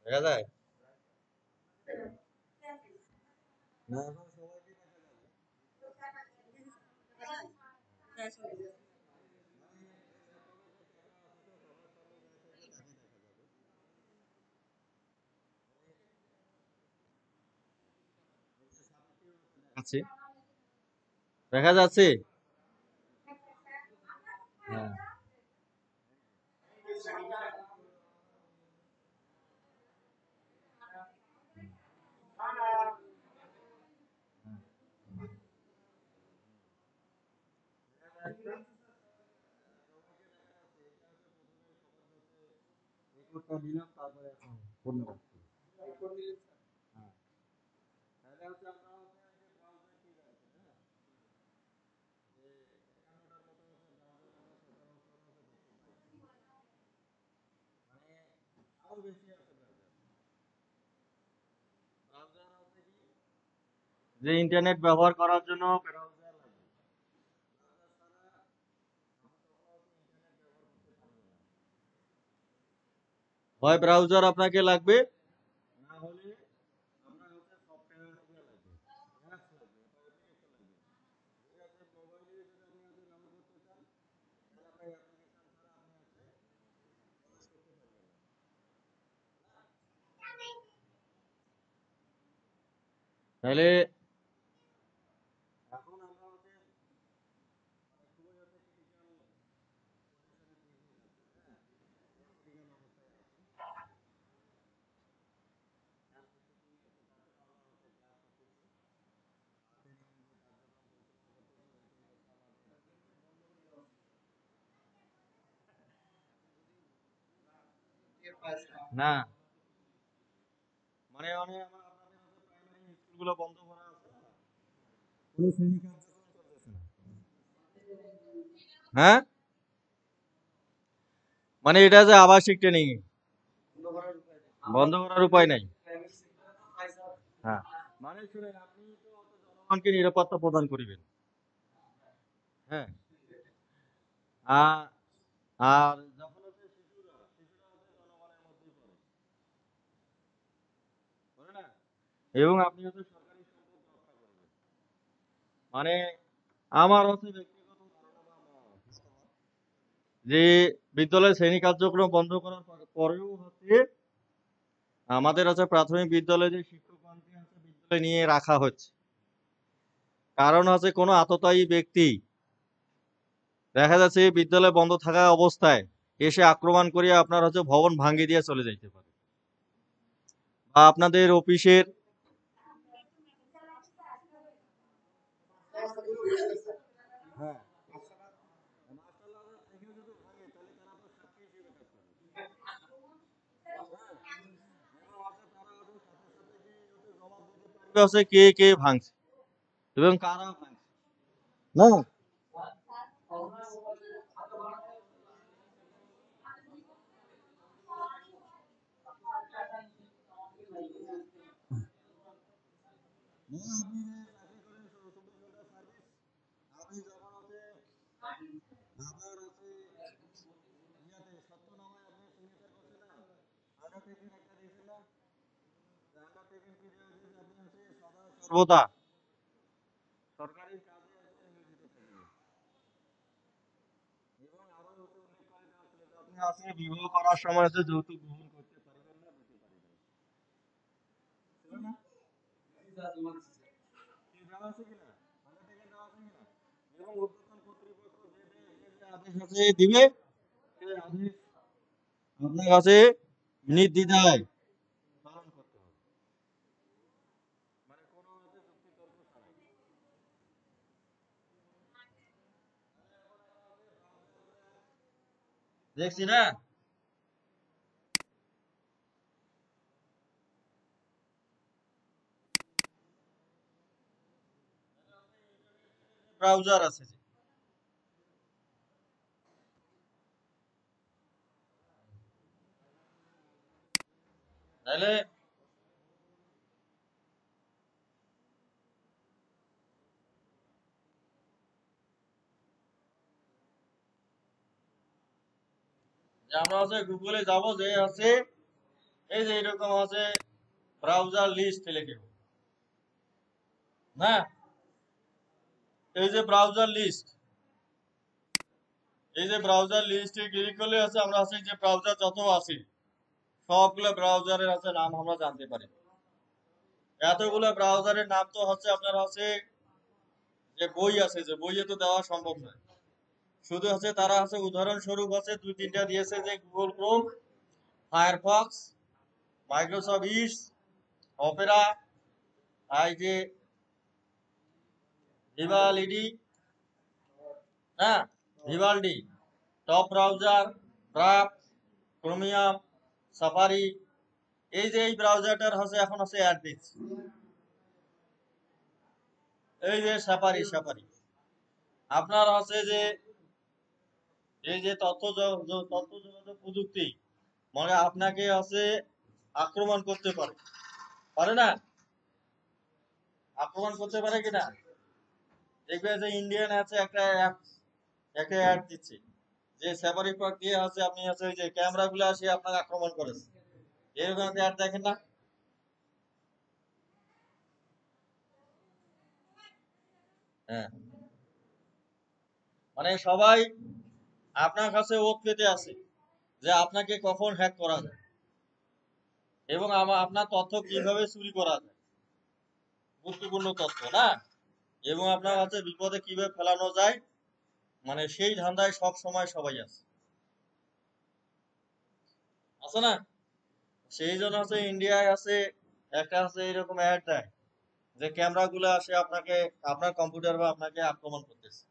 দেখা যায় না এখন সবাইকে দেখা যাবে। আছে দেখা যাচ্ছে। হ্যাঁ রেকর্ডটা দিলাম তারপরে এখন পূর্ণ করছি। হ্যাঁ তাহলে হচ্ছে আমরা হচ্ছে এই যে ব্রাউজার কি আছে না যে 51টার মতো হচ্ছে ব্রাউজার আমরা সচরাচর হচ্ছে দেখতে পাই, মানে আরো বেশি আছে ব্রাউজার। ব্রাউজার হচ্ছে কি যে ইন্টারনেট ব্যবহার করার জন্য ব্রাউজার লাগে। ব্রাউজার ছাড়া আপনি কখনো হচ্ছে ইন্টারনেট ব্যবহার করতে পারবেন না। হয় ব্রাউজার আপনাকে লাগবে, না হলে আপনার হচ্ছে সফটওয়্যার ইয়ে লাগবে, অ্যাপস লাগবে, অ্যাপ্লিকেশন লাগবে। ঠিক আছে, মোবাইলে যদি আপনি হচ্ছে ব্যবহার করতে চান তাহলে আপনার অ্যাপ্লিকেশন ছাড়া আপনি হচ্ছে ব্যবহার করতে পারবেন না। তাহলে এখন আমরা হচ্ছে মানে খুবই হচ্ছে ক্রিটিক্যাল পজিশনে দিয়ে যাচ্ছি, হ্যাঁ ক্রিটিক্যাল অবস্থায় আছি। এর প্রস্তুতি হচ্ছে তার জন্য আমরা হচ্ছে ক্লাস করতেছি, ট্রেনিং যে কার্যক্রম পরিচালনা করতেছি ওইটাই হচ্ছে আমাদের না, মানে মানে আমার আপনাদের হচ্ছে প্রাইমারি স্কুলগুলো বন্ধ করা আছে না, কোনো শ্রেণী কার্যক্রম চলতেছে না। হ্যাঁ মানে এটা যে আবাসিক ট্রেনিং বন্ধ করার উপায় নাই। হ্যাঁ মানে শুনেন আপনি তো হচ্ছে জনগণকে নিরাপত্তা প্রদান করিবেন, হ্যাঁ আর আর যখন হচ্ছে শিশুরা শিশুরা হচ্ছে জনগণের মধ্যেই পড়ে, পড়ে না, এবং আপনি হচ্ছে সরকারি সম্পদ রক্ষা করবেন। মানে আমার হচ্ছে ব্যক্তিগত ধারণা বা মত যে বিদ্যালয়ের শ্রেণী কার্যক্রম বন্ধ করার পরেও হচ্ছে আমাদের হচ্ছে প্রাথমিক বিদ্যালয়ে যে শিক্ষকগণকে হচ্ছে বিদ্যালয়ে নিয়ে রাখা হচ্ছে, কারণ হচ্ছে কোনো আততায়ী ব্যক্তি দেখা যাচ্ছে বিদ্যালয় বন্ধ থাকা অবস্থায় এসে আক্রমণ করিয়া আপনার হচ্ছে ভবন ভাঙ্গি দিয়ে চলে যাইতে পারে, বা আপনাদের অফিসের হ্যাঁ মার্শাল থেকে যদি ভাঙে তাহলে তারা তো সাক্ষী হিসেবে কাজ করে, এবং হচ্ছে তারা হচ্ছে সাথে সাথে গিয়ে হচ্ছে জবাব দিতে পারবে হচ্ছে কে কে ভাঙছে এবং কারা ভাঙছে। না না, আপনি যে চাকরি করেন 24 ঘন্টা সার্ভিস, আপনি যখন হচ্ছে আপনার হচ্ছে ইয়াতে সত্যনামায় আপনি সিগনেচার করছেন না, আন্ডারটেকিং একটা দিয়েছেন না, আন্ডারটেকিং পিরিয়ড যে আপনি হচ্ছে সদা সর্বদা সরকারি কাজে হচ্ছে নিয়োজিত থাকবেন। এবং আরো হচ্ছে উল্লেখ করে দেওয়া ছিল যে আপনি হচ্ছে বিবাহ করার সময় হচ্ছে যৌতুক গ্রহণ করতে পারবেন না, দিতে পারবেন ছিল না, কি দেওয়া আছে কিনা, আন্ডারটেকিং দেওয়া আছে কিনা, এবং ঊর্ধ্বতন কর্তৃপক্ষ যে আদেশ আছে দিবে সেই আদেশ আপনার কাছে নির্দ্বিধায় পালন করতে হবে, মানে কোনো হচ্ছে যুক্তিতর্ক ছাড়াই। দেখছি না ব্রাউজার আছে যে, তাহলে আমরা হচ্ছে গুগলে যাব, যে আছে এই যে এরকম আছে ব্রাউজার লিস্ট লিখে, না এই যে ব্রাউজার লিস্ট, এই যে ব্রাউজার লিস্টে ক্লিক করলে আছে আমরা আছে যে ব্রাউজার যত আছে সবগুলো ব্রাউজারের আছে নাম আমরা জানতে পারি। এতগুলো ব্রাউজারের নাম তো হচ্ছে আপনার হচ্ছে যে বই আছে, যে বইয়ে তো দেওয়া সম্ভব নয়। শুধু আছে তারা আছে উদাহরণস্বরূপ আছে দুই তিনটা দিয়েছে, যে Google Chrome, Firefox, Microsoft Edge, Opera, এই যে ভিভালিডি, হ্যাঁ Vivaldi, top browser, Brave, Chromium, Safari. এই যে এই ব্রাউজারটার হচ্ছে এখন আছে অ্যাড দিচ্ছে, এই যে সাফারি। সাফারি আপনার হচ্ছে যে এই যে তথ্য যোগাযোগ প্রযুক্তি, মানে আপনাকে আছে আক্রমণ করতে পারে, পারে না? আক্রমণ করতে পারে কিনা? দেখবে যে ইন্ডিয়ান আছে একটা অ্যাপ, একটা অ্যাড দিচ্ছে, যে সাফারি পার্ক দিয়ে আছে আপনি আছে ওই যে ক্যামেরা গুলো আসে আপনাকে আক্রমণ করেছে, এরকম একটা অ্যাড দেখেন না? হ্যাঁ, মানে সবাই আপনার কাছে ওত পেতে আছে যে আপনাকে কখন হ্যাক করা যায় এবং আপনার তথ্য কিভাবে চুরি করা যায়, গুরুত্বপূর্ণ তথ্য না, এবং আপনার কাছে বিপদে কিভাবে ফেলানো যায়, মানে সেই ধান্দায় সব সময় সবাই আছে, আছে না? সেই জন্য আছে ইন্ডিয়ায় আছে একটা আছে এরকম অ্যাড দেয়, যে ক্যামেরা গুলো আসে আপনাকে আপনার কম্পিউটার বা আপনাকে আক্রমণ করতেছে।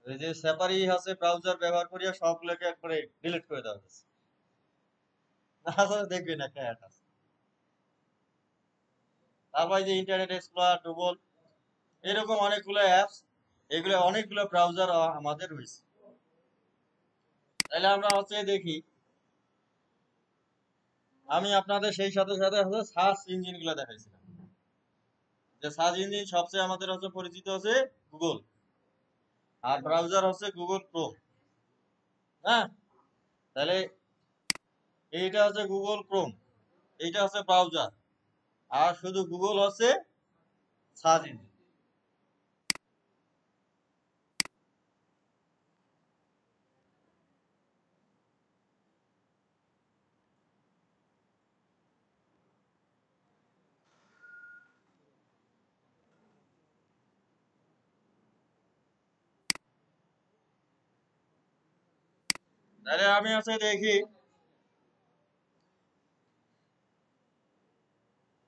এই যে সেপারি আছে ব্রাউজার ব্যবহার করিয়া সবগুলোকে একবারে ডিলিট করে দেওয়া হয়েছে। আসলে দেখবেন একটা অ্যাড আছে। তারপর এই যে ইন্টারনেট এক্সপ্লোরার, গুগল, এরকম অনেকগুলো অ্যাপস, এগুলো অনেকগুলো ব্রাউজার আমাদের রয়েছে। তাহলে আমরা হচ্ছে দেখি, আমি আপনাদের সেই সাথে সাথে হচ্ছে সার্চ ইঞ্জিন গুলো দেখাইছিলাম, যে সার্চ ইঞ্জিন সবচেয়ে আমাদের হচ্ছে পরিচিত হচ্ছে গুগল, আর ব্রাউজার হচ্ছে গুগল ক্রোম। হ্যাঁ, তাহলে এইটা হচ্ছে গুগল ক্রোম, এইটা হচ্ছে ব্রাউজার, আর শুধু গুগল হচ্ছে সার্চ ইঞ্জিন। তাহলে আমি হচ্ছে দেখি,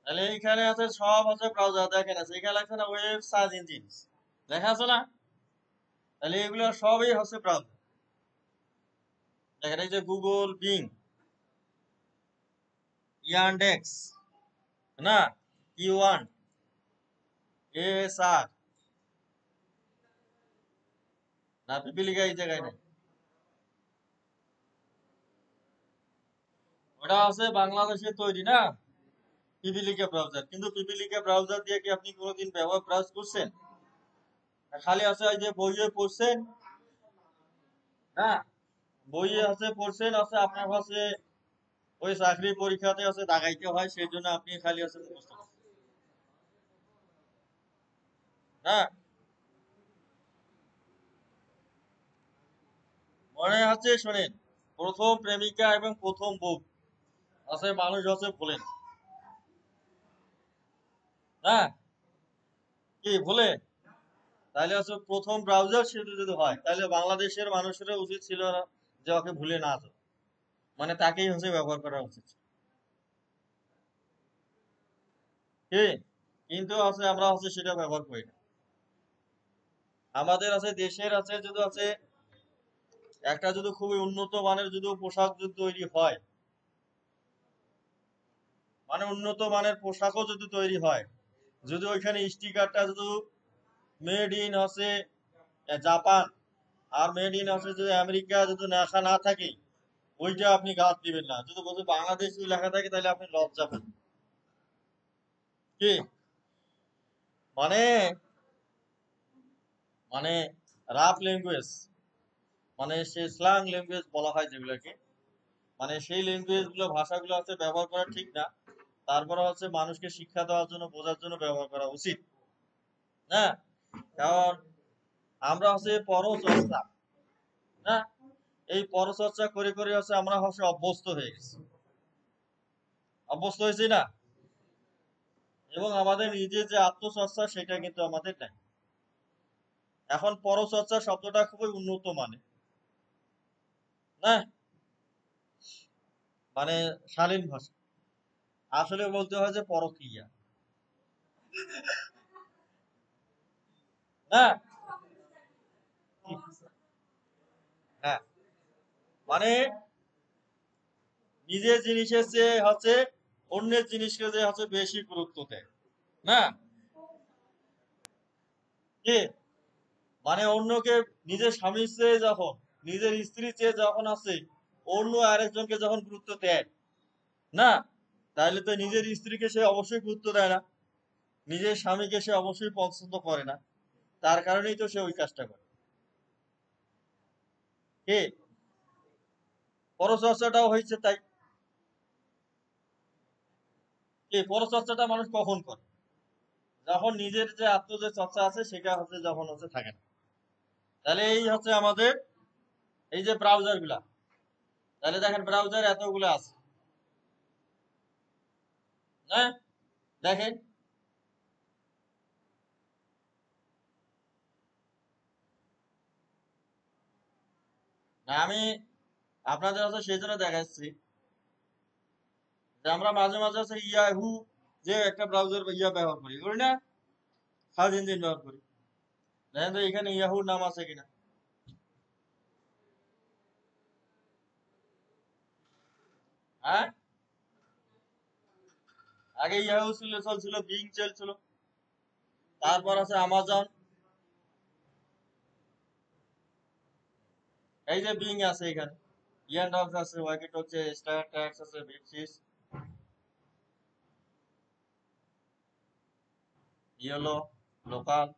তাহলে এইখানে আছে সব হচ্ছে ব্রাউজার, দেখেন আছে এখানে লেখা না ওয়েব সার্চ ইঞ্জিন, লেখা আছে না? তাহলে এগুলো সবই হচ্ছে ব্রাউজার। দেখেন এই যে গুগল, বিং, ইয়ান্ডেক্স, না ইউ1, এএসআর, না পিপিলিকা এই জায়গায় নাই, ওটা আছে বাংলাদেশের তৈরি না পিপিলিকা ব্রাউজার। কিন্তু পিপিলিকা ব্রাউজার দিয়ে কি আপনি কোনোদিন ব্যবহার ব্রাউজ করছেন? খালি আছে ওই যে বইয়ে পড়ছেন, না বইয়ে আছে পড়ছেন, আছে আপনার কাছে ওই চাকরি পরীক্ষাতে আছে দাগাইতে হয়, সেই জন্য আপনি খালি আছে মুখস্থ করছেন, না? মনে আছে শোনেন, প্রথম প্রেমিকা এবং প্রথম বউ আছে মানুষ আছে ভোলেন, হ্যাঁ কি ভুলে? তাহলে হচ্ছে প্রথম ব্রাউজার সেটা যদি হয়, তাহলে বাংলাদেশের মানুষের উচিত ছিল না যে ওকে ভুলে না যেত, মানে তাকেই হচ্ছে ব্যবহার করা উচিত, কি? কিন্তু আছে আমরা হচ্ছে সেটা ব্যবহার করি না। আমাদের আছে দেশের আছে যদি আছে একটা যদি খুবই উন্নত মানের যদি পোশাক যদি তৈরি হয়, মানে উন্নত মানের পোশাকও যদি তৈরি হয়, যদি ওইখানে স্টিকারটা যদি মেড ইন হচ্ছে জাপান আর মেড ইন হচ্ছে যদি আমেরিকা যদি লেখা না থাকে, ওইটা আপনি গাছ দিবেন না। যদি বলছে বাংলাদেশ যদি লেখা থাকে তাহলে আপনি লজ্জা পাবেন, কি? মানে মানে রাফ ল্যাঙ্গুয়েজ, মানে সে স্ল্যাং ল্যাঙ্গুয়েজ বলা হয় যেগুলোকে, মানে সেই ল্যাঙ্গুয়েজ গুলো ভাষাগুলো হচ্ছে ব্যবহার করা ঠিক না। তারপরে হচ্ছে মানুষকে শিক্ষা দেওয়ার জন্য বোঝার জন্য ব্যবহার করা উচিত। হ্যাঁ, কারণ আমরা হচ্ছে পরচর্চা, হ্যাঁ, এই পরচর্চা করে করে হচ্ছে আমরা হচ্ছে অভ্যস্ত হয়ে গেছি, অভ্যস্ত হয়েছি না, এবং আমাদের নিজের যে আত্মচর্চা সেটা কিন্তু আমাদের নাই। এখন পরচর্চা শব্দটা খুবই উন্নত মানে, না, মানে শালীন ভাষা। আসলে বলতে হয় যে পরক্রিয়া, না, হ্যাঁ, মানে নিজের জিনিসের চেয়ে হচ্ছে অন্যের জিনিসকে যে হচ্ছে বেশি গুরুত্ব দেয়, না, কি, মানে অন্যকে নিজের স্বামীর চেয়ে যখন, নিজের স্ত্রীর চেয়ে যখন আছে অন্য আরেকজনকে যখন গুরুত্ব দেয়, না, তাহলে তো নিজের স্ত্রীকে সে অবশ্যই গুরুত্ব দেয় না, নিজের স্বামীকে সে অবশ্যই পছন্দ করে না। তার কারণেই তো সে ওই কাজটা করে। কি, পরচর্চাটাও হয়েছে তাই। কি, পরচর্চাটা মানুষ কখন করে? যখন নিজের যে আত্ম যে চর্চা আছে সেটা হচ্ছে যখন হচ্ছে থাকে না। তাহলে এই হচ্ছে আমাদের এই যে ব্রাউজার গুলা, তাহলে দেখেন ব্রাউজার এতগুলো আছে, হ্যাঁ, দেখেন, না আমি আপনাদের হচ্ছে সেই জন্য দেখাচ্ছি যে আমরা মাঝে মাঝে হচ্ছে ইয়াহু যে একটা ব্রাউজার ইয়া ব্যবহার করি, করি না, সার্চ ইঞ্জিন ব্যবহার করি, দেখেন তো এখানে ইয়াহুর নাম আছে কিনা। হ্যাঁ, আগে ইয়াহু ছিল, চলছিল বিং চলছিল, তারপর আছে আমাজন, এই যে বিং আছে এখানে, ইয়ানডক্স আছে, ওয়াকিটক আছে, স্টার ট্যাক্স আছে, বিটসিস, ইয়েলো, লোকাল,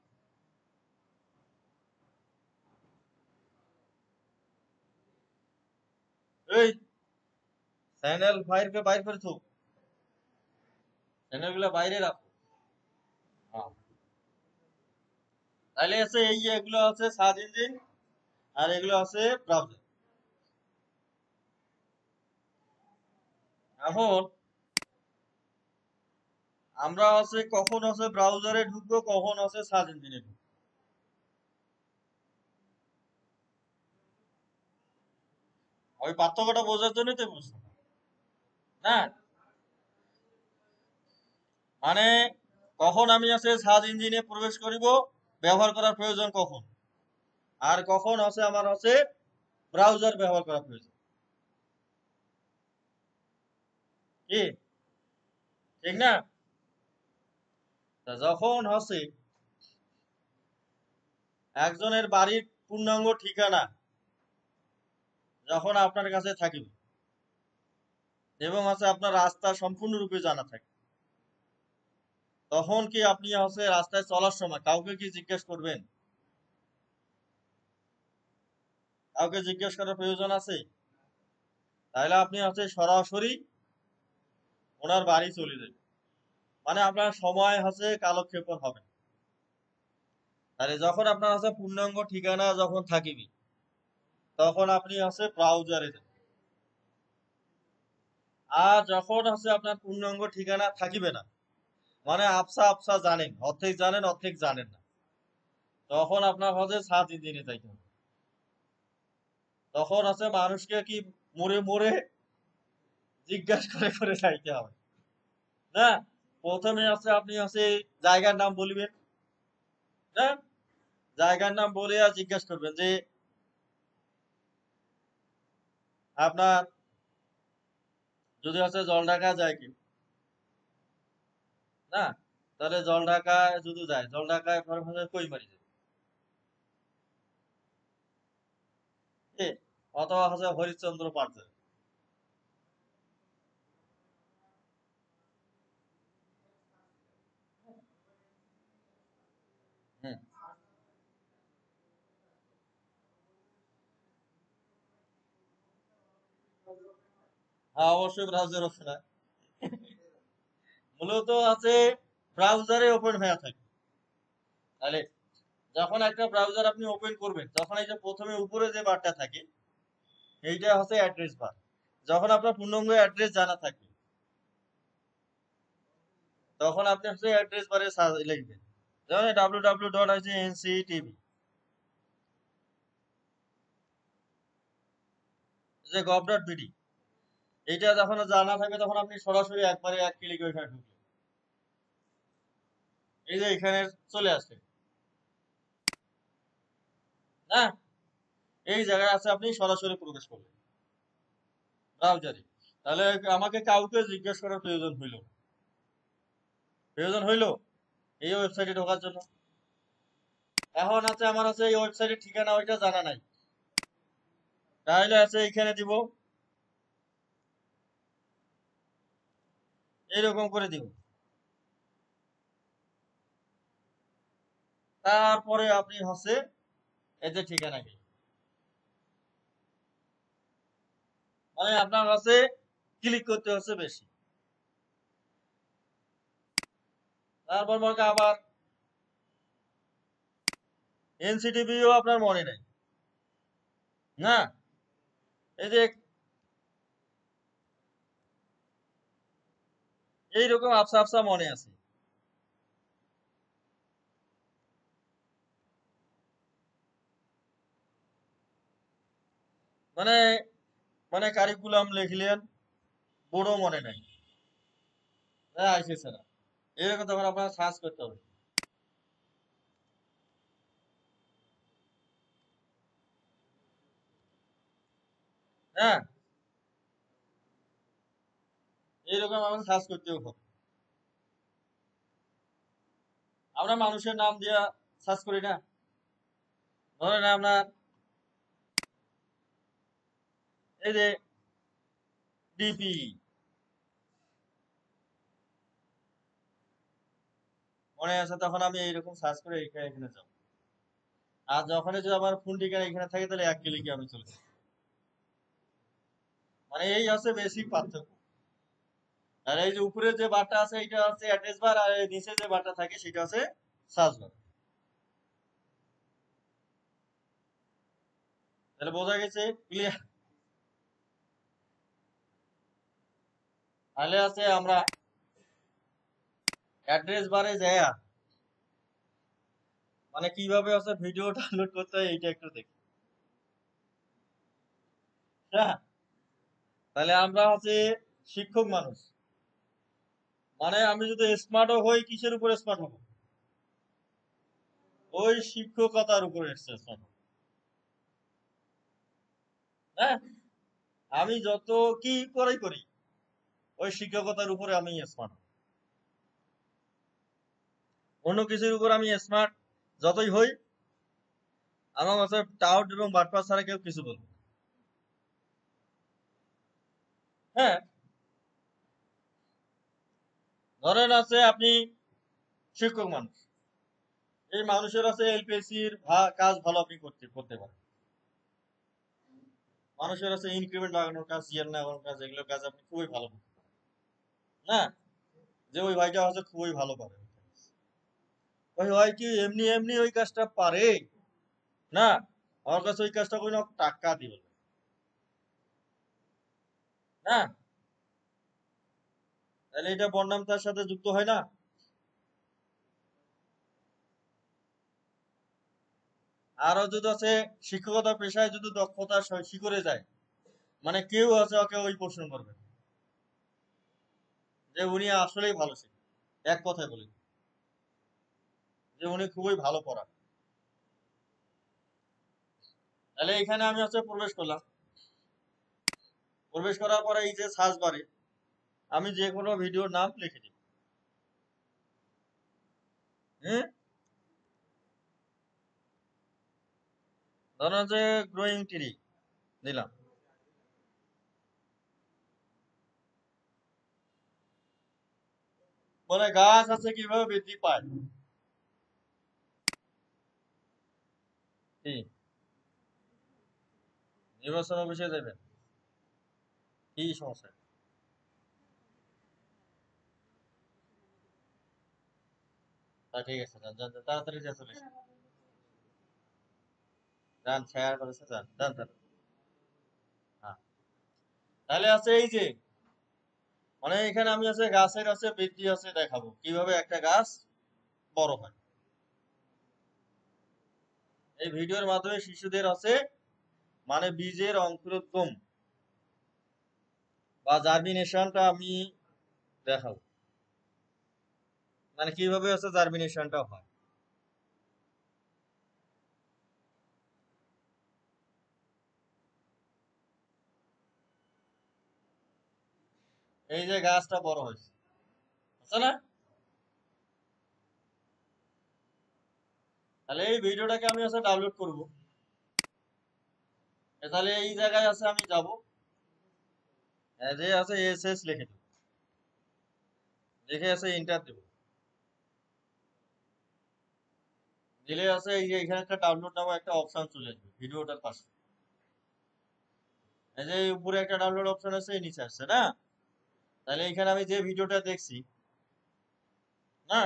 এই চ্যানেল ফাইলকে বাইর করে থুক, চ্যানেল গুলো বাইরে রাখো। হ্যাঁ, তাহলে আছে এই এগুলো আছে সার্চ ইঞ্জিন, আর এগুলো আছে ব্রাউজার। এখন আমরা আছে কখন আছে ব্রাউজারে ঢুকবো, কখন আছে সার্চ ইঞ্জিনে ঢুকবো, ওই পার্থক্যটা বোঝার জন্যই তো বুঝছো, না, মানে কখন আমি আছে সার্চ ইঞ্জিনে প্রবেশ করিব, ব্যবহার করার প্রয়োজন কখন, আর কখন আছে আমার আছে ব্রাউজার ব্যবহার করা প্রয়োজন। কি, ঠিক না? তা যখন হচ্ছে একজনের বাড়ির পূর্ণাঙ্গ ঠিকানা যখন আপনার কাছে থাকিবে, এবং আছে আপনার রাস্তা সম্পূর্ণরূপে জানা থাকে, তখন কি আপনি হচ্ছে রাস্তায় চলার সময় কাউকে কি জিজ্ঞেস করবেন? কাউকে জিজ্ঞেস করার প্রয়োজন আছে? তাহলে আপনি হচ্ছে সরাসরি ওনার বাড়ি চলে যাবেন, মানে আপনার সময় হচ্ছে কালক্ষেপণ হবে না। তাহলে যখন আপনার হচ্ছে পূর্ণাঙ্গ ঠিকানা যখন থাকিবে, তখন আপনি হচ্ছে ব্রাউজারে যাবেন। আর যখন হচ্ছে আপনার পূর্ণাঙ্গ ঠিকানা থাকিবে না, মানে আবসা আবসা জানেন, অর্ধেক জানেন অর্ধেক জানেন না, তখন আপনার হচ্ছে সার্চ ইঞ্জিনে যাইতে হবে। তখন আছে মানুষকে কি মোড়ে মোড়ে জিজ্ঞাসা করে করে যাইতে হবে, না, প্রথমে আছে আপনি আছে জায়গার নাম বলবেন, না, জায়গার নাম বলে আর জিজ্ঞাসা করবেন যে আপনার যদি আছে জলঢাকা যায় কি, না, তাহলে জলঢাকায় যদি যায়, জলঢাকায় কই মারি যাবে, এ, অথবা হচ্ছে হরিশ্চন্দ্র পার্ক যাবে। হুম, হ্যাঁ, অবশ্যই ব্রাউজার ওপেন হয়। মূলত আছে ব্রাউজারে ওপেন হয়ে থাকে। তাহলে যখন একটা ব্রাউজার আপনি ওপেন করবেন, তখন এই যে প্রথমে উপরে যে বারটা থাকে, এইটা হচ্ছে অ্যাড্রেস বার। যখন আপনার পূর্ণাঙ্গ অ্যাড্রেস জানা থাকবে, তখন আপনি হচ্ছে অ্যাড্রেস বারে লিখবেন, যেমন www.nctv যে gov.bd, এইটা যখন জানা থাকবে, তখন আপনি সরাসরি একবারে এক ক্লিকে ওইখানে ঢুকলেন, এই যে এখানে চলে আসছে না, এই জায়গায় আছে, আপনি সরাসরি প্রবেশ করলেন ব্রাউজারে। তাহলে আমাকে কাউকে জিজ্ঞেস করার প্রয়োজন হইলো এই ওয়েবসাইটে ঢোকার জন্য। এখন আছে আমার আছে এই ওয়েবসাইটের ঠিকানা ওইটা জানা নাই, তাহলে আছে এখানে দিব, এইরকম করে দিব। তারপরে আপনি হচ্ছে এই যে ঠিকানা কি, মানে আপনার কাছে ক্লিক করতে হচ্ছে বেশি। তারপর মনে করেন আবার এনসিটিভিও আপনার মনে নেই না, এই যে এইরকম আফসা আফসা মনে আছে। মানে মানে কারিকুলাম লিখলেন, বড় মনে নাই, হ্যাঁ আসেছে না, এরকম তখন আপনার সার্চ করতে হবে। হ্যাঁ, এইরকম আমাকে সার্চ করতেও হবে। আমরা মানুষের নাম দিয়া সার্চ করি না, ধরেন আপনার এই যে ডিপি, মনে আছে, তখন আমি এইরকম সার্চ করে এখানে এখানে যাব। আর যখনই যদি আমার ফোন ঠিকানা এখানে থাকে, তাহলে এক ক্লিকে আমি চলে যাই। মানে এই হচ্ছে বেসিক পার্থক্য। আর এই যে উপরে যে বারটা আছে, এটা হচ্ছে অ্যাড্রেস বার, আর এই নিচে যে বারটা থাকে সেটা হচ্ছে সার্চ বার। তাহলে বোঝা গেছে, ক্লিয়ার? তাহলে আছে আমরা অ্যাড্রেস বারে যাইয়া মানে কিভাবে হচ্ছে ভিডিও ডাউনলোড করতে হয় এইটা একটু দেখি। হ্যাঁ, তাহলে আমরা হচ্ছে শিক্ষক মানুষ, মানে আমি যদি স্মার্টও হই, কিসের উপরে স্মার্ট হবো? ওই শিক্ষকতার উপরে স্মার্ট হবো। হ্যাঁ, আমি যত কি করাই করি, ওই শিক্ষকতার উপরে আমি স্মার্ট। অন্য কিছুর উপর আমি স্মার্ট যতই হই, আমার কাছে টাউট এবং বাটপাস ছাড়া কেউ কিছু বলবে না। হ্যাঁ, ধরেন আছে আপনি শিক্ষক মানুষ, এই মানুষের আছে এলপিএসসির কাজ ভালো আপনি করতে করতে পারেন। মানুষের আছে ইনক্রিমেন্ট লাগানোর কাজ, জিআর লাগানোর কাজ, এগুলো কাজ আপনি খুবই ভালো করতে পারেন না, যে ওই ভাইটা হচ্ছে খুবই ভালো পারে। ওই ভাই কি এমনি এমনি ওই কাজটা পারে না, আমার কাছে ওই কাজটা কোনো টাকা দিবে না, তাহলে এটা বদনাম তার সাথে যুক্ত হয় না? আরো যদি আছে শিক্ষকতা পেশায় যদি দক্ষতা শিখরে যায়, মানে কেউ আছে ওকে ওই প্রশ্ন করবে যে উনি আসলেই ভালো শেখে, এক কথায় বলি যে উনি খুবই ভালো পড়া। তাহলে এখানে আমি হচ্ছে প্রবেশ করলাম, প্রবেশ করার পরে এই যে সার্চ বারে আমি যে কোনো ভিডিওর নাম লিখে দিই। হ্যাঁ, ধরুন যে গ্রোয়িং ট্রি দিলাম, বলে গাছ আছে কিভাবে বৃদ্ধি পায়। কি নির্বাচন অফিসে যাবেন, কি সমস্যা? তা ঠিক আছে, যান যান যান, তাড়াতাড়ি যা চলে এসো। যান, শেয়ার করেছে, যান যান যান। হ্যাঁ, তাহলে আছে এই যে, মানে এখানে আমি আছে গাছের আছে বৃদ্ধি আছে দেখাবো কিভাবে একটা গাছ বড় হয়। এই ভিডিওর মাধ্যমে শিশুদের আছে মানে বীজের অঙ্কুরোদ্গম বা জার্মিনেশনটা আমি দেখাবো, মানে কিভাবে আছে জার্মিনেশনটা হয়। এই যে গাছটা বড় হয়েছে, বুঝছো না? তাহলে এই ভিডিওটাকে আমি আছে ডাউনলোড করব। তাহলে এই জায়গায় আছে আমি যাব, যে আছে এসএস লিখে দেব, লিখে আছে এন্টার দেব, দিলে আছে এই যে এখানে একটা ডাউনলোড নামে একটা অপশন চলে আসবে ভিডিওটার পাশে। এই যে উপরে একটা ডাউনলোড অপশন আছে, এই নিচে আসছে না? তাহলে এখানে আমি যে ভিডিওটা দেখছি না,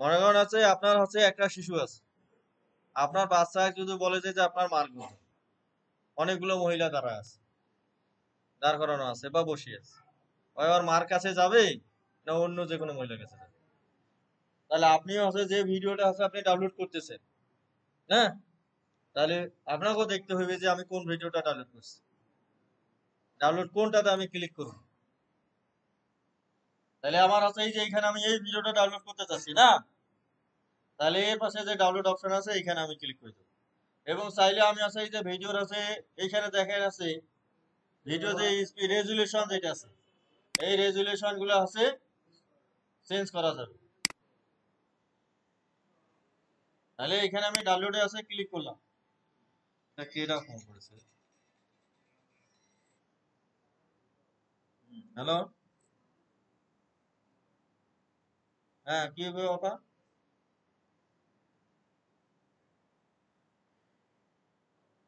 মনে করেন আছে আপনার হচ্ছে একটা শিশু আছে, আপনার বাচ্চা যদি বলে যে আপনার মার গর্ভে অনেকগুলো মহিলা দাঁড়া আছে, দাঁড় করানো আছে বা বসে আছে, ওই ওর মার কাছে যাবে না অন্য যে কোনো মহিলার কাছে যাবে? তাহলে আপনিও আছে যে ভিডিওটা আছে আপনি ডাউনলোড করতেছেন না, তাহলে আপনাকেও দেখতে হবে যে আমি কোন ভিডিওটা ডাউনলোড করছি, ডাউনলোড কোনটাতে আমি ক্লিক করব। তাহলে আমার আছে এই যে এখানে আমি এই ভিডিওটা ডাউনলোড করতে চাচ্ছি না, তাহলে এর পাশে যে ডাউনলোড অপশন আছে এখানে আমি ক্লিক করে দেবো। এবং চাইলে আমি আছে এই যে ভিডিওর আছে এইখানে দেখেন আছে ভিডিও যে রেজুলেশন যেটা আছে, এই রেজুলেশন গুলো আছে চেঞ্জ করা যাবে। তাহলে এখানে আমি ডাউনলোডে আছে ক্লিক করলাম। এটা কেডা ফোন করেছে? হ্যালো, হ্যাঁ কি হবে ওটা?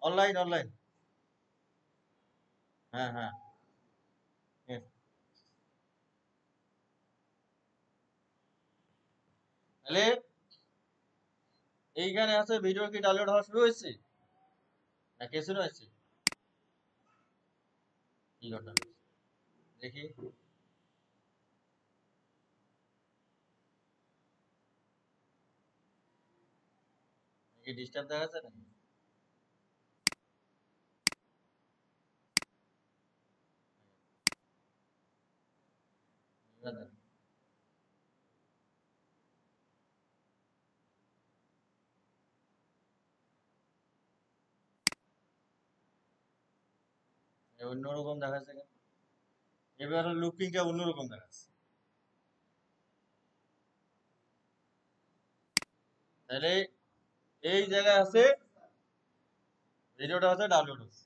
অনলাইন অনলাইন, হ্যাঁ হ্যাঁ yes। তাহলে এইখানে আছে ভিডিও কি ডাউনলোড হওয়া শুরু হয়েছে না কে শুরু হয়েছে? কি ঘটনা দেখি, কি ডিস্টার্ব দেখাচ্ছে নাকি? এবার দেখো। এ অন্যরকম দেখাচ্ছে কেন? এবার লুকিংটা অন্যরকম দেখাচ্ছে। তাহলে এই জায়গায় আছে ভিডিওটা আছে ডাউনলোড হচ্ছে,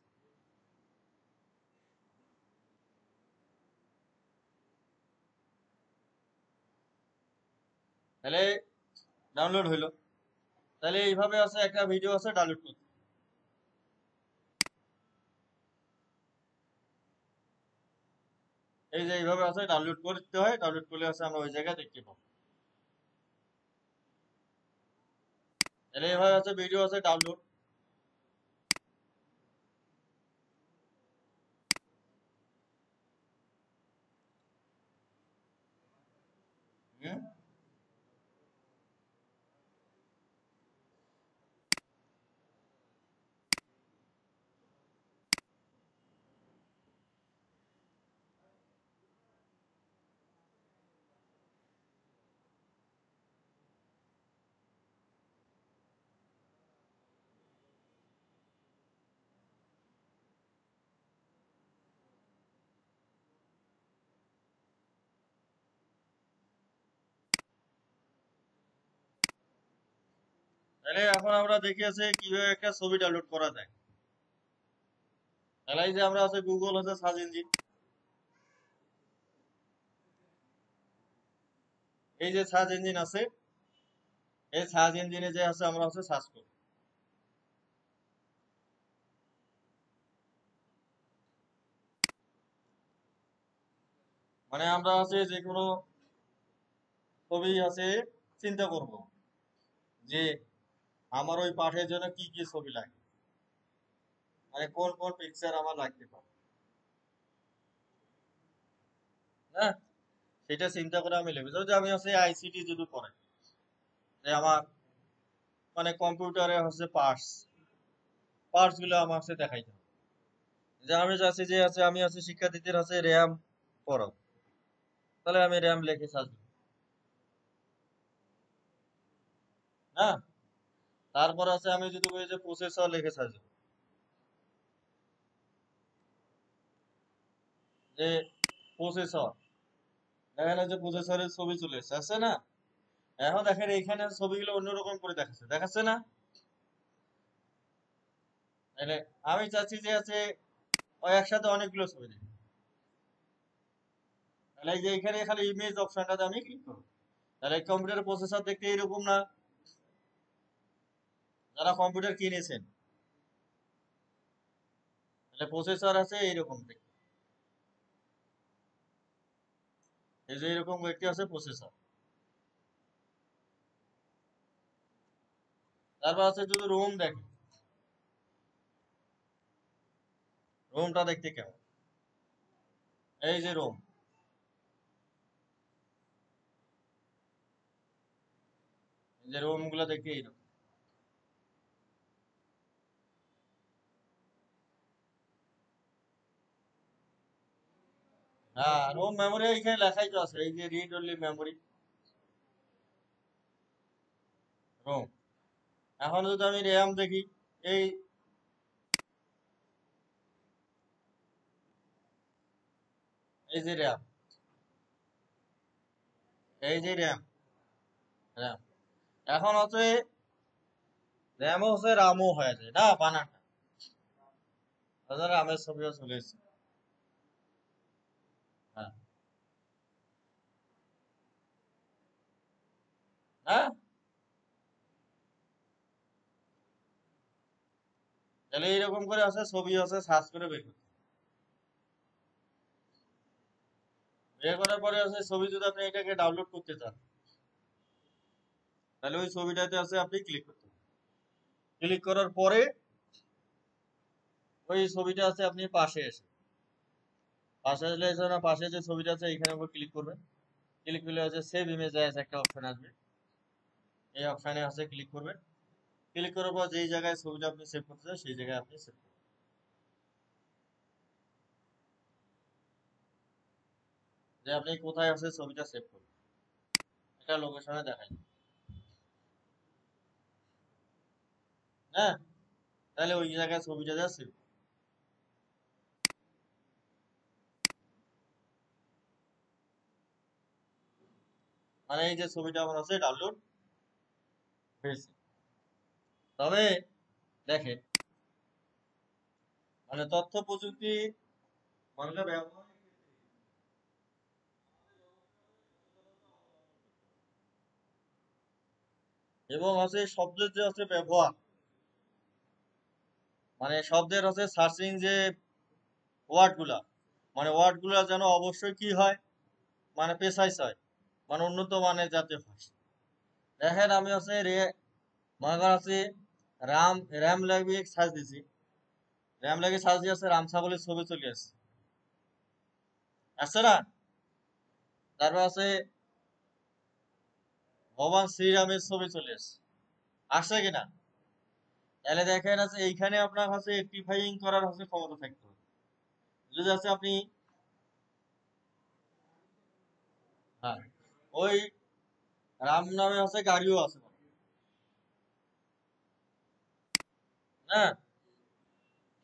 তাহলে ডাউনলোড হইলো। তাহলে এইভাবে আছে একটা ভিডিও আছে ডাউনলোড করতে, এই যে এইভাবে আছে ডাউনলোড করতে হয়, ডাউনলোড করলে আছে আমরা ওই জায়গায় দেখতে পাবো। তাহলে এইভাবে আছে ভিডিও আছে ডাউনলোড। হুম, তাহলে এখন আমরা দেখি আছে কিভাবে একটা ছবি ডাউনলোড করা যায়। তাহলে এই যে আমরা আছে গুগল আছে সার্চ ইঞ্জিন, এই যে সার্চ ইঞ্জিন আছে, এই সার্চ ইঞ্জিনে যে আছে আমরা আছে সার্চ করব। মানে আমরা আছে যে কোনো ছবি আছে চিন্তা করব যে আমার ওই পাঠের জন্য কি কি ছবি লাগে, মানে কোন কোন পিকচার আমার লাগতে পারে, হ্যাঁ, সেটা চিন্তা করে আমি লিখি। যদি আমি হচ্ছে আইসিটি যদি পড়ে যে আমার মানে কম্পিউটারে হচ্ছে পার্টস পার্টস গুলো আমার হচ্ছে দেখাইতে হবে। যে আমি চাচ্ছি যে আছে আমি হচ্ছে শিক্ষার্থীদের হচ্ছে র্যাম পড়াবো, তাহলে আমি র্যাম লিখে সাজবো, হ্যাঁ। তারপর আছে আমি যদি বলি যে প্রসেসর লিখে সাজবো, যে প্রসেসর, দেখেন যে প্রসেসরের ছবি চলে এসেছে, আছে না? এখন দেখেন এইখানে ছবিগুলো অন্যরকম করে দেখাচ্ছে, দেখাচ্ছে না? তাহলে আমি চাচ্ছি যে আছে ওই একসাথে অনেকগুলো ছবি দেখি, তাহলে এই যে এখানে খালি ইমেজ অপশনটাতে আমি ক্লিক করবো। তাহলে কম্পিউটার প্রসেসর দেখতে এরকম না? যারা কম্পিউটার কিনেছেন তাহলে প্রসেসর আছে এইরকম দেখতে, এই যে এরকম একটি আছে প্রসেসর। তারপর আছে যদি রোম দেখেন, রোমটা দেখতে কেমন? এই যে রোম, এই যে রোম গুলো দেখতে এইরকম। হ্যাঁ, রোম মেমোরি এখানে লেখাই তো আছে, এই যে রিড অনলি মেমোরি রোম। এখন যদি আমি র্যাম দেখি, এই এই যে র্যাম, এই যে র্যাম, র্যাম। এখন হচ্ছে র্যামও হচ্ছে রামও হয়ে যায় না বানানটা, তাহলে রামের ছবিও চলে এসেছে, হ্যাঁ, হ্যাঁ। তাহলে এইরকম করে আছে ছবি আছে সার্চ করে বের করতে, বের করার পরে আছে ছবি যদি আপনি এটাকে ডাউনলোড করতে চান, তাহলে ওই ছবিটাতে আছে আপনি ক্লিক করতে হবে। ক্লিক করার পরে ওই ছবিটা আছে আপনি পাশে এসে, পাশে আসলে এসে না, পাশে যে ছবিটা আছে এখানে উপর ক্লিক করবেন। ক্লিক করলে আছে সেভ ইমেজ অ্যাজ একটা অপশন আসবে, এই অপশনে আছে ক্লিক করবেন। ক্লিক করার পর যেই জায়গায় ছবিটা আপনি সেভ করতে চান সেই জায়গায় আপনি সেভ করবেন। যে আপনি কোথায় আছে ছবিটা সেভ করবেন, এটা লোকেশনে দেখাই, হ্যাঁ। তাহলে ওই জায়গায় ছবিটা যা সেভ, মানে এই যে ছবিটা আমার আছে ডাউনলোড হয়েছে। তবে দেখেন, মানে তথ্য প্রযুক্তি বাংলা ব্যবহার এবং আছে শব্দের যে আছে ব্যবহার, মানে শব্দের আছে সার্চিং যে ওয়ার্ড গুলা, মানে ওয়ার্ড গুলা যেন অবশ্যই কি হয়, মানে প্রেসাইজ হয়, মানে উন্নত মানের যাতে হয়। দেখেন আমি আছে রে মনে করেন আছে রাম র্যাম লাগিয়ে সার্চ দিছি, র্যাম লাগিয়ে সার্চ দিয়ে আছে রাম ছাগলের ছবি চলে আসছে, আসছে না? তারপর আছে ভগবান শ্রীরামের ছবি চলে আসছে, আসছে কিনা? তাহলে দেখেন আছে এইখানে আপনার হচ্ছে রেকটিফাইং করার হচ্ছে ক্ষমতা থাকতে হবে। যদি আছে আপনি, হ্যাঁ, ওই রাম নামে হচ্ছে গাড়িও আছে, হ্যাঁ।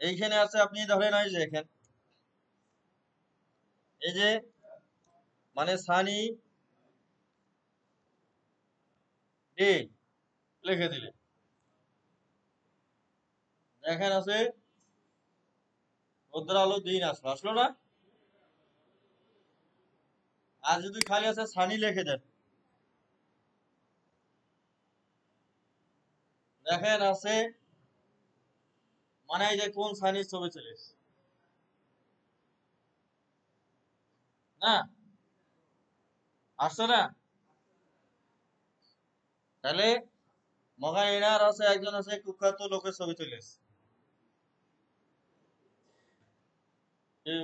এইখানে আছে আপনি ধরেন এই যে দেখেন, এই যে মানে সানি ডে লিখে দিলে, দেখেন আছে রোদ্র আলো দিন আসলো, আসলো না? আর যদি খালি আছে সানি লিখে দেন, দেখেন আছে মানে এই যে কোন সানির ছবি চলে এসেছে, না? আসছে না? তাহলে মগা এনার আছে একজন আছে কুখ্যাত লোকের ছবি তুলে এসছে।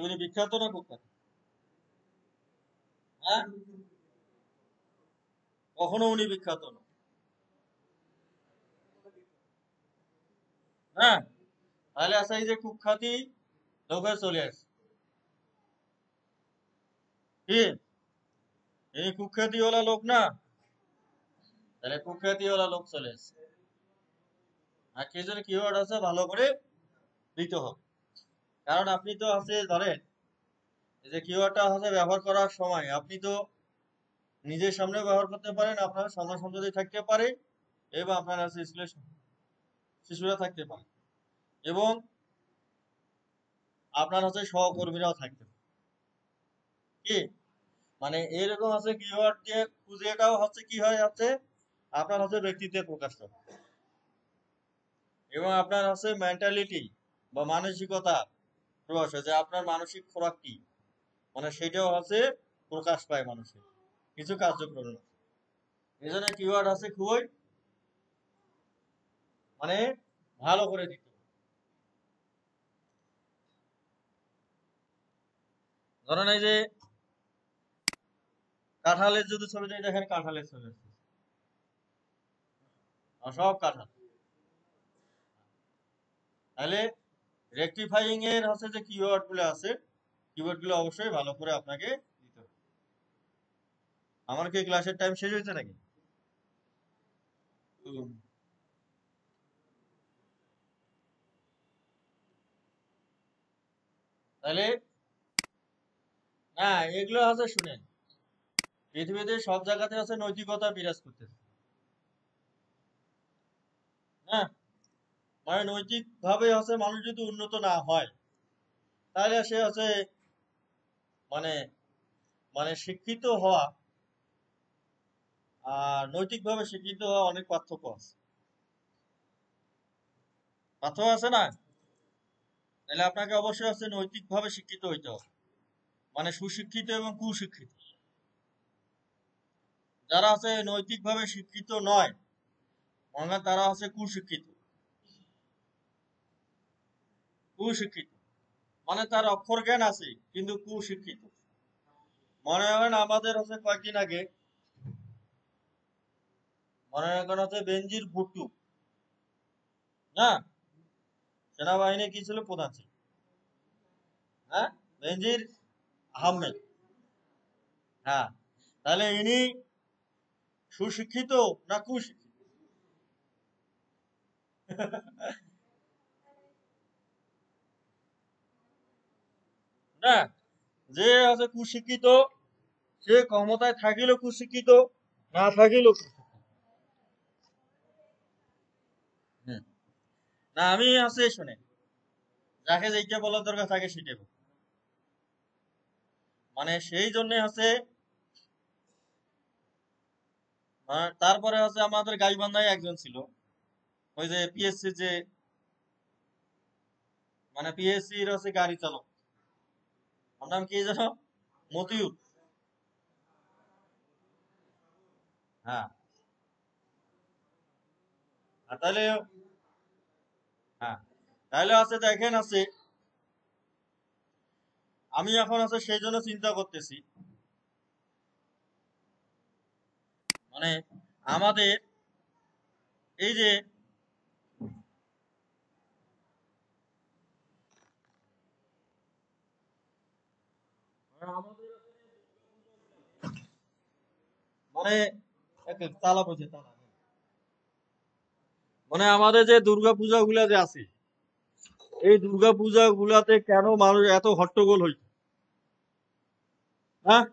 উনি বিখ্যাত না কুখ্যাত? হ্যাঁ, কখনো উনি বিখ্যাত না। হ্যাঁ, তাহলে আছে এই যে কুখ্যাতি লোকের চলে আসছে কি, এই কুখ্যাতি ওলা লোক না? তাহলে কুখ্যাতি ওলা লোক চলে আসছে। আর কি জন্য কিওয়ার্ড আছে ভালো করে দিতে হবে। কারণ আপনি তো আছে ধরেন এই যে কিওয়ার্ডটা আছে ব্যবহার করার সময় আপনি তো নিজের সামনে ব্যবহার করতে পারেন, আপনার সন্তান সন্ততি থাকতে পারে, এবং আপনার আছে স্কুলের শিশুরা থাকতে পারে, এবং আপনার হচ্ছে সহকর্মীরাও থাকতে পারে। কি মানে এরকম আছে কিওয়ার্ড দিয়ে খুঁজেটাও হচ্ছে কি হয় যাচ্ছে আপনার হচ্ছে ব্যক্তিত্বের প্রকাশ পায়, এবং আপনার হচ্ছে মেন্টালিটি বা মানসিকতা প্রকাশ হয় যে আপনার মানসিক খোরাক কি, মানে সেটাও হচ্ছে প্রকাশ পায় মানুষের কিছু কার্যক্রম। এই জন্য কিওয়ার্ড আছে খুবই মানে ভালো করে দিতে হবে। ধরেন এই যে কাঁঠালের যদি ছবি দেয় দেখেন কাঁঠালের ছবি আছে। আর সব কাঁঠাল। তাহলে রেকটিফাইং এর হচ্ছে যে কিওয়ার্ড গুলো আছে, কিওয়ার্ড গুলো অবশ্যই ভালো করে আপনাকে দিতে হবে। আমার কি ক্লাসের টাইম শেষ হয়েছে নাকি? হুম। তাহলে না, এগুলো আছে শুনেন, পৃথিবীতে সব জায়গাতে আছে নৈতিকতা বিরাজ করতেছে। হ্যাঁ, মানে নৈতিক ভাবে আছে মানুষ যদি উন্নত না হয় তাহলে সে আছে মানে মানে শিক্ষিত হওয়া আর নৈতিকভাবে শিক্ষিত হওয়া অনেক পার্থক্য আছে। পার্থক্য আছে না? তাহলে আপনাকে অবশ্যই আছে নৈতিকভাবে শিক্ষিত হইতে হবে, মানে সুশিক্ষিত এবং কুশিক্ষিত। যারা আছে নৈতিকভাবে শিক্ষিত নয় মানে তারা আছে কুশিক্ষিত। কুশিক্ষিত মানে তার অক্ষর জ্ঞান আছে কিন্তু কুশিক্ষিত। মনে করেন আমাদের হচ্ছে কয়েকদিন আগে মনে করেন হচ্ছে বেনজির ভুট্টু, না, সেনাবাহিনী কি ছিল, প্রধান ছিল। হ্যাঁ, বেনজির আহমেদ। হ্যাঁ, তাহলে ইনি সুশিক্ষিত না কুশিক্ষিত? না, যে আছে কুশিক্ষিত সে ক্ষমতায় থাকিলেও কুশিক্ষিত, না থাকিলেও কুশিক্ষিত। হুম। না আমি আছে শুনে যাকে যেটা বলার দরকার থাকে সেটাই বলে। মানে সেই জন্য আছে তারপরে আছে আমাদের গাইবান্ধায় একজন ছিল ওই যে পিএসসি যে মানে পিএসসি এর হচ্ছে গাড়ি চালক, ওর নাম কি জানো, মতিউর। হ্যাঁ, আর তাহলে হ্যাঁ, তাহলে আছে দেখেন আছে আমি এখন আছে সেই জন্য চিন্তা করতেছি মানে আমাদের এই যে আমাদের মানে তালা বলছে তালা, মানে আমাদের যে দুর্গা পূজা গুলা যে আছে এই দুর্গা পূজা গুলাতে কেন মানুষ এত হট্টগোল হইতো? হ্যাঁ,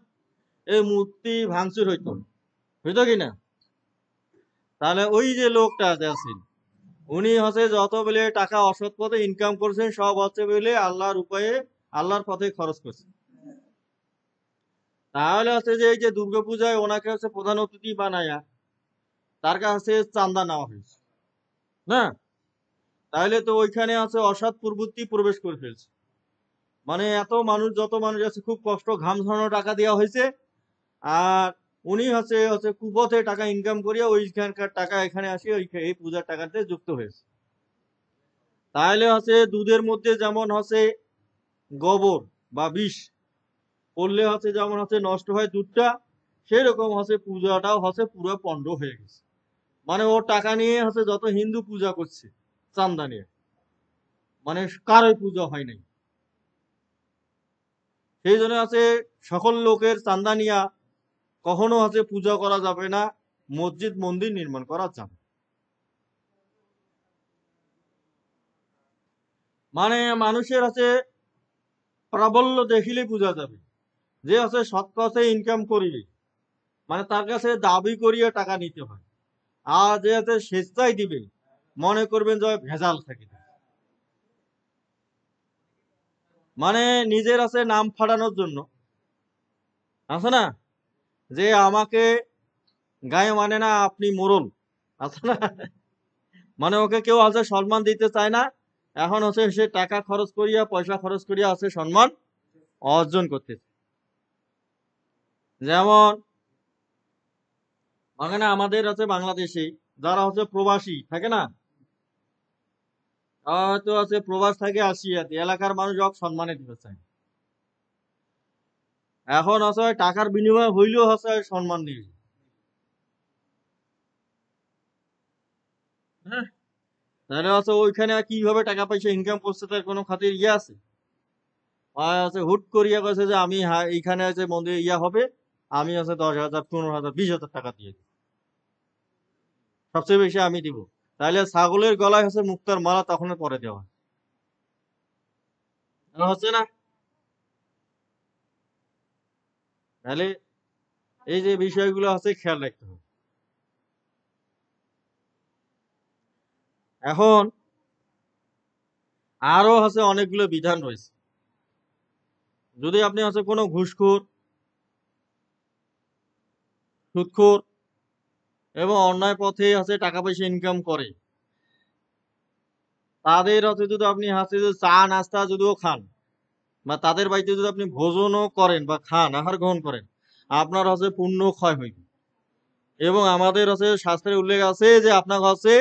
এই মূর্তি ভাঙচুর হইতো, হইতো কিনা? তাহলে ওই যে লোকটা যে আছেন উনি হচ্ছে যত বেলে টাকা অসৎ পথে ইনকাম করছেন সব হচ্ছে বলে আল্লাহর উপায়ে আল্লাহর পথে খরচ করছেন। তাহলে হচ্ছে যে এই যে দুর্গাপূজায় ওনাকে হচ্ছে প্রধান অতিথি বানায়া তার কাছে চাঁদা নেওয়া হয়েছে, না? তাহলে তো ওইখানে আছে অসৎ প্রবৃত্তি প্রবেশ করে ফেলছে। মানে এত মানুষ, যত মানুষ আছে খুব কষ্ট ঘাম ঝরানো টাকা দেওয়া হয়েছে, আর উনি হচ্ছে হচ্ছে কুপথে টাকা ইনকাম করিয়া ওইখানকার টাকা এখানে আসি এই পূজার টাকাতে যুক্ত হয়েছে। তাহলে হচ্ছে দুধের মধ্যে যেমন হচ্ছে গোবর বা বিষ পড়লে হচ্ছে যেমন হচ্ছে নষ্ট হয় দুধটা, সেরকম হচ্ছে পূজাটাও হচ্ছে পুরো পণ্ড হয়ে গেছে। মানে ও টাকা নিয়ে হচ্ছে যত হিন্দু পূজা করছে চান্দা নিয়ে, মানে কারোই পূজা হয় নাই। সেই জন্য আছে সকল লোকের চান্দা নিয়া কখনো হচ্ছে পূজা করা যাবে না, মসজিদ মন্দির নির্মাণ করা যাবে। মানে মানুষের আছে প্রাবল্য দেখিলে বোঝা যাবে যে আছে সৎ পথে ইনকাম করিবে, মানে তার কাছে দাবি করিয়ে টাকা নিতে হয়। আর যে আছে স্বেচ্ছায় দিবে, মনে করবেন যে ভেজাল থাকে। মানে নিজের আছে নাম ফাটানোর জন্য আছে না, যে আমাকে গায়ে মানে না আপনি মোড়ল, আছে না, মানে ওকে কেউ আছে সম্মান দিতে চায় না। এখন হচ্ছে সে টাকা খরচ করিয়া পয়সা খরচ করিয়া আছে সম্মান অর্জন করতেছে। যেমন মানে না আমাদের আছে বাংলাদেশে যারা হচ্ছে প্রবাসী থাকে না, হয়তো আছে প্রবাস থেকে আসিয়াতে এলাকার মানুষ হোক সম্মানে দিতে চায়। এখন আছে টাকার বিনিময়ে হইলেও হচ্ছে সম্মান নিবে। হ্যাঁ, তাহলে হচ্ছে ওইখানে আর কিভাবে টাকা পয়সা ইনকাম করছে তার কোনো খাতির ইয়ে আছে? আর আছে হুট করিয়া কইছে যে আমি এইখানে আছে মন্দির ইয়া হবে, আমি আছে 10,000 15,000 20,000 টাকা দিয়ে দিই। সবচেয়ে বেশি আমি দিব। তাহলে ছাগলের গলায় হচ্ছে মুক্তার মালা তখন পরে দেওয়া হয়। হচ্ছে না? তাহলে এই যে বিষয়গুলো আছে খেয়াল রাখতে হবে। এখন আরো আছে অনেকগুলো বিধান রয়েছে। যদি আপনি হচ্ছে কোনো ঘুষখোর, সুদখোর এবং অন্যায় পথে আছে টাকা পয়সা ইনকাম করে, তাদের হচ্ছে যদি আপনি হচ্ছে যে চা নাস্তা যদিও খান বা তাদের বাড়িতে যদি আপনি ভোজনও করেন বা খান আহার গ্রহণ করেন, আপনার হচ্ছে পুণ্য ক্ষয় হইবে। এবং আমাদের হচ্ছে শাস্ত্রে উল্লেখ আছে যে আপনার হচ্ছে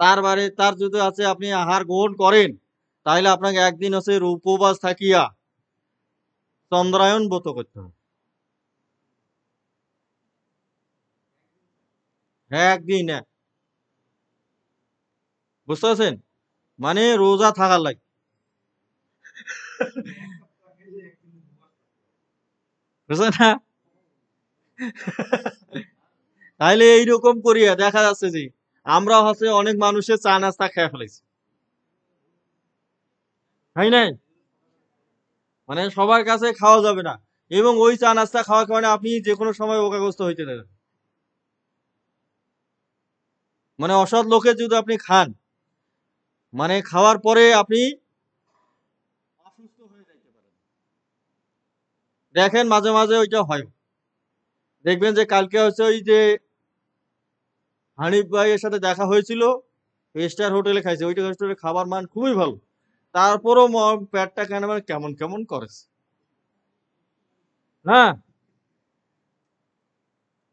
তার বাড়ি তার যদি আছে আপনি আহার গ্রহণ করেন, তাহলে আপনাকে একদিন হচ্ছে উপবাস থাকিয়া চন্দ্রায়ন ব্রত করতে হবে। হ্যাঁ, একদিন বুঝতে পারছেন, মানে রোজা থাকার লাগে। বুঝছেন না? তাইলে এইরকম করিয়া দেখা যাচ্ছে যে আমরা হচ্ছে অনেক মানুষের চা নাস্তা খেয়ে ফেলেছি, তাই নাই? মানে সবার কাছে খাওয়া যাবে না, এবং ওই চা নাস্তা খাওয়ার কারণে আপনি যে কোনো সময় রোগাগ্রস্ত হইতে দেবেন। মানে অসৎ লোকের যদি আপনি খান, মানে খাওয়ার পরে আপনি অসুস্থ হয়ে যাইতে পারেন। দেখেন মাঝে মাঝে ওইটা হয়। দেখবেন যে কালকে হচ্ছে ওই যে হানিফ ভাইয়ের সাথে দেখা হয়েছিল, স্টার হোটেলে খাইছে, ওইটা হোটেলের খাবার মান খুবই ভালো। তারপরও পেটটা কেন মানে কেমন কেমন করেছে। হ্যাঁ,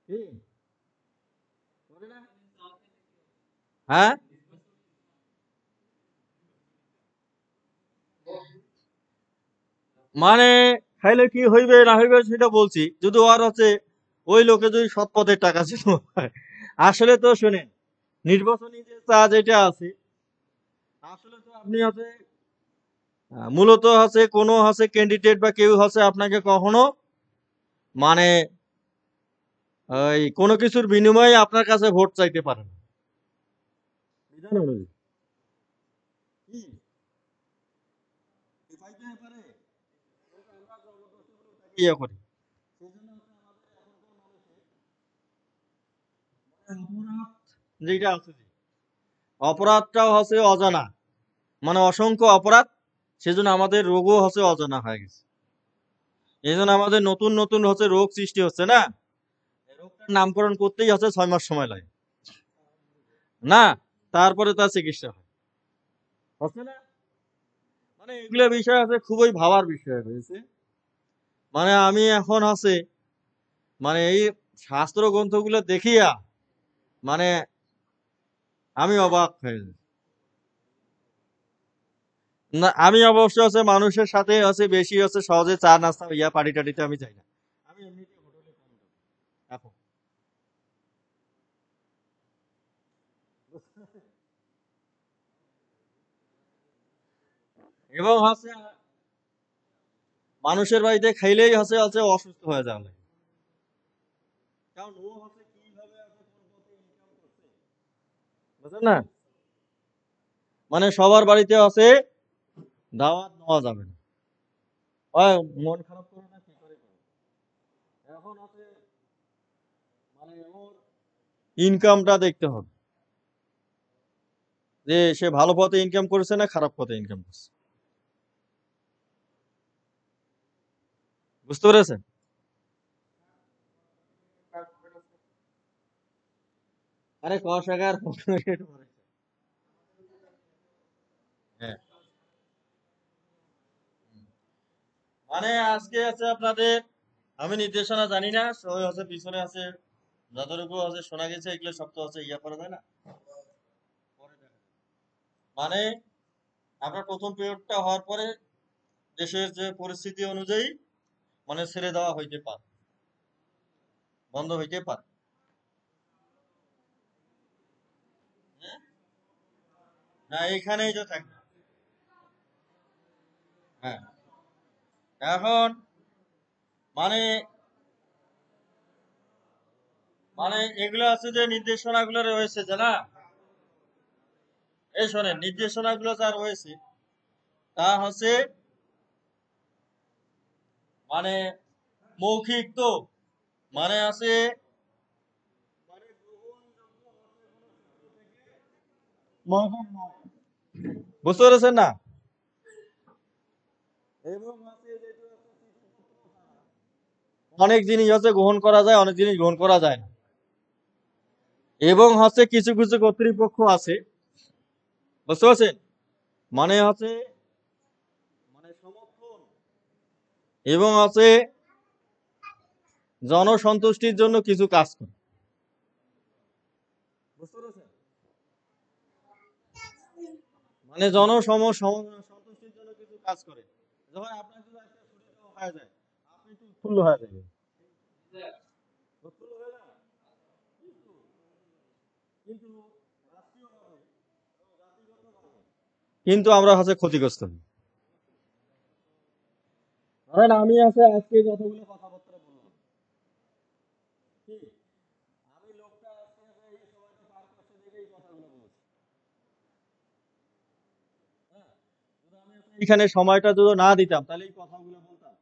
কি? করে না? হ্যাঁ, মানে খাইলে কি হইবে না হইবে সেটা বলছি, যদি আর হচ্ছে ওই লোকে যদি সৎ পথের টাকা ছিল। আসলে তো শুনেন, নির্বাচনী যে চা যেটা আছে, আসলে তো আপনি হচ্ছে মূলত হচ্ছে কোনো হচ্ছে ক্যান্ডিডেট বা কেউ হচ্ছে আপনাকে কখনো মানে ওই কোনো কিছুর বিনিময়ে আপনার কাছে ভোট চাইতে পারে না বিধান অনুযায়ী। কি? কি চাইতে পারে? আমরা জবরদস্তি করে তাকে ইয়ে করি। সেজন্য হচ্ছে আমাদের এখনকার মানুষের অপরাধ যেটা আছে, অপরাধটাও হচ্ছে অজানা, মানে অসংখ্য অপরাধ। সেজন্য আমাদের রোগও হচ্ছে অজানা হয়ে গেছে। এই জন্য আমাদের নতুন নতুন হচ্ছে রোগ সৃষ্টি হচ্ছে না, এই রোগটার নামকরণ করতেই হচ্ছে 6 মাস সময় লাগে না, তারপরে তার চিকিৎসা হয়। হচ্ছে না? মানে এগুলো বিষয় আছে খুবই ভাবার বিষয় রয়েছে। মানে আমি এখন আছে মানে এই শাস্ত্র গ্রন্থগুলো দেখিয়া মানে আমি অবাক হয়ে যাই। না, আমি অবশ্য আছে মানুষের সাথে আছে বেশি আছে সহজে চা নাস্তা ইয়া পার্টি টাটিতে আমি যাই না। আমি এমনিতে হোটেলে কম যাই এখন। এবং হচ্ছে মানুষের বাড়িতে খাইলেই হচ্ছে হচ্ছে অসুস্থ হয়ে যাওয়া লাগে। কারণ ও হচ্ছে কিভাবে আছে কোন পথে ইনকাম করছে, বুঝলেন না? মানে সবার বাড়িতে আছে দাওয়াত নেওয়া যাবে না। হয় মন খারাপ করে না কি করে করে। এখন আছে মানে ওর ইনকামটা দেখতে হবে যে সে ভালো পথে ইনকাম করেছে না খারাপ পথে ইনকাম করছে। বুঝতে পেরেছেন? আরে ক টাকার হ্যাঁ, মানে আজকে আছে আপনাদের আমি নির্দেশনা জানি না, সবাই আছে পিছনে আছে যতটুকু আছে শোনা গেছে এগুলো সব তো আছে ইয়া করা যায় না। পরে দেখা যাবে। মানে আপনার প্রথম পিরিয়ডটা হওয়ার পরে দেশের যে পরিস্থিতি অনুযায়ী মানে ছেড়ে দেওয়া হইতে পারে, বন্ধ হইতে পারে। হ্যাঁ? না এখানেই যে থাকবে। হ্যাঁ, এখন মানে মানে এগুলো আছে যে নির্দেশনাগুলো রয়েছে যে না, এই শোনেন নির্দেশনাগুলো যা রয়েছে তা হচ্ছে মানে মৌখিক তো, মানে আছে মৌখিক নয়। বুঝতে পেরেছেন না? এবং আছে যেটা আছে অনেক জিনিস আছে গ্রহণ করা যায়, অনেক জিনিস গ্রহণ করা যায় না। এবং হচ্ছে কিছু কিছু কর্তৃপক্ষ আছে, বুঝতে পারছেন? মানে হচ্ছে মানে সমর্থন এবং আছে জনসন্তুষ্টির জন্য কিছু কাজ করে। বুঝতে পেরেছেন? মানে সন্তুষ্টির জন্য কিছু কাজ করে। যখন আপনার যদি একটা ছুটি দেওয়া হয়ে যায় আপনি একটু উৎফুল্ল হয়ে যাবেন। উৎফুল্ল হয়ে না? কিন্তু কিন্তু রাষ্ট্রীয়ভাবে এবং জাতিগতভাবে কিন্তু আমরা হচ্ছে ক্ষতিগ্রস্ত হই। ধরেন আমি আছে আজকে যতগুলো কথাবার্তা বললাম, কি আমি লোকটা আজকে আছে এই সময়টা পার করছে দেখে এই কথাগুলো বলেছি। হ্যাঁ, যদি আমি আছে এখানে সময়টা যদি না দিতাম তাহলে এই কথাগুলো বলতাম।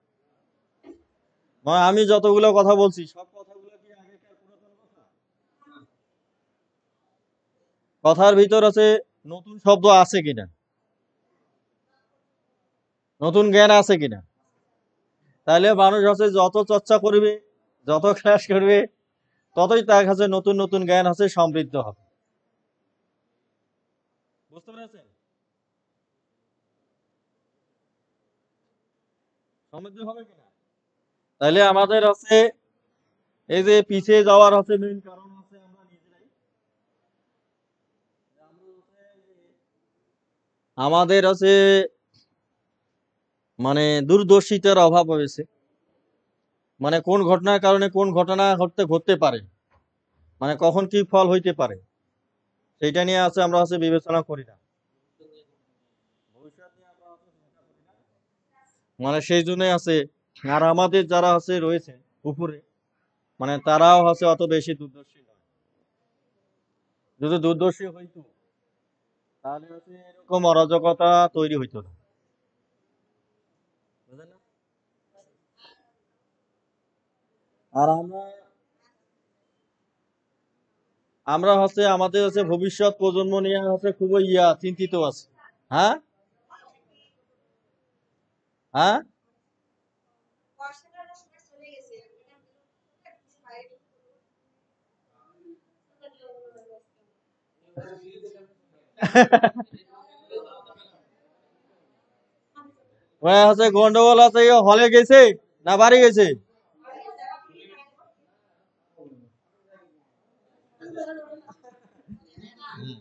মানে আমি যতগুলো কথা বলছি সব কথাগুলো কি আগেকার পুরাতন কথা? কথার ভিতর আছে নতুন শব্দ আছে কিনা, নতুন জ্ঞান আছে কিনা। তাহলে মানুষ আছে যত চর্চা করবে, যত ক্লাস করবে, ততই তার কাছে নতুন নতুন জ্ঞান আছে সমৃদ্ধ হবে। বুঝতে পেরেছেন? সমৃদ্ধ হবে কিনা? তাহলে আমাদের আছে এই যে পিছিয়ে যাওয়ার হচ্ছে মেইন কারণ হচ্ছে আমরা নিজেরাই। আমরা হচ্ছে আমাদের আছে মানে দূরদর্শিতার অভাব হয়েছে। মানে কোন ঘটনার কারণে কোন ঘটনা ঘটতে পারে, মানে কখন কি ফল হইতে পারে সেইটা নিয়ে আছে আমরা হচ্ছে বিবেচনা করি না। ভবিষ্যৎ নিয়ে আমরা হচ্ছে চিন্তা করি না। মানে সেই জন্য আছে আর আমাদের যারা আছে রয়েছে উপরে মানে তারাও হচ্ছে অত বেশি দূরদর্শী নয়। যদি দূরদর্শী হইতো তাহলে হচ্ছে এরকম অরাজকতা তৈরি হইতো না। বুঝলেন না? আর আমরা আমরা হচ্ছে আমাদের হচ্ছে ভবিষ্যৎ প্রজন্ম নিয়ে হচ্ছে খুবই চিন্তিত আছে। হ্যাঁ, হ্যাঁ, ওরা হচ্ছে গন্ডগোল আছে হলে গেছে না বাড়ি গেছে? হুম।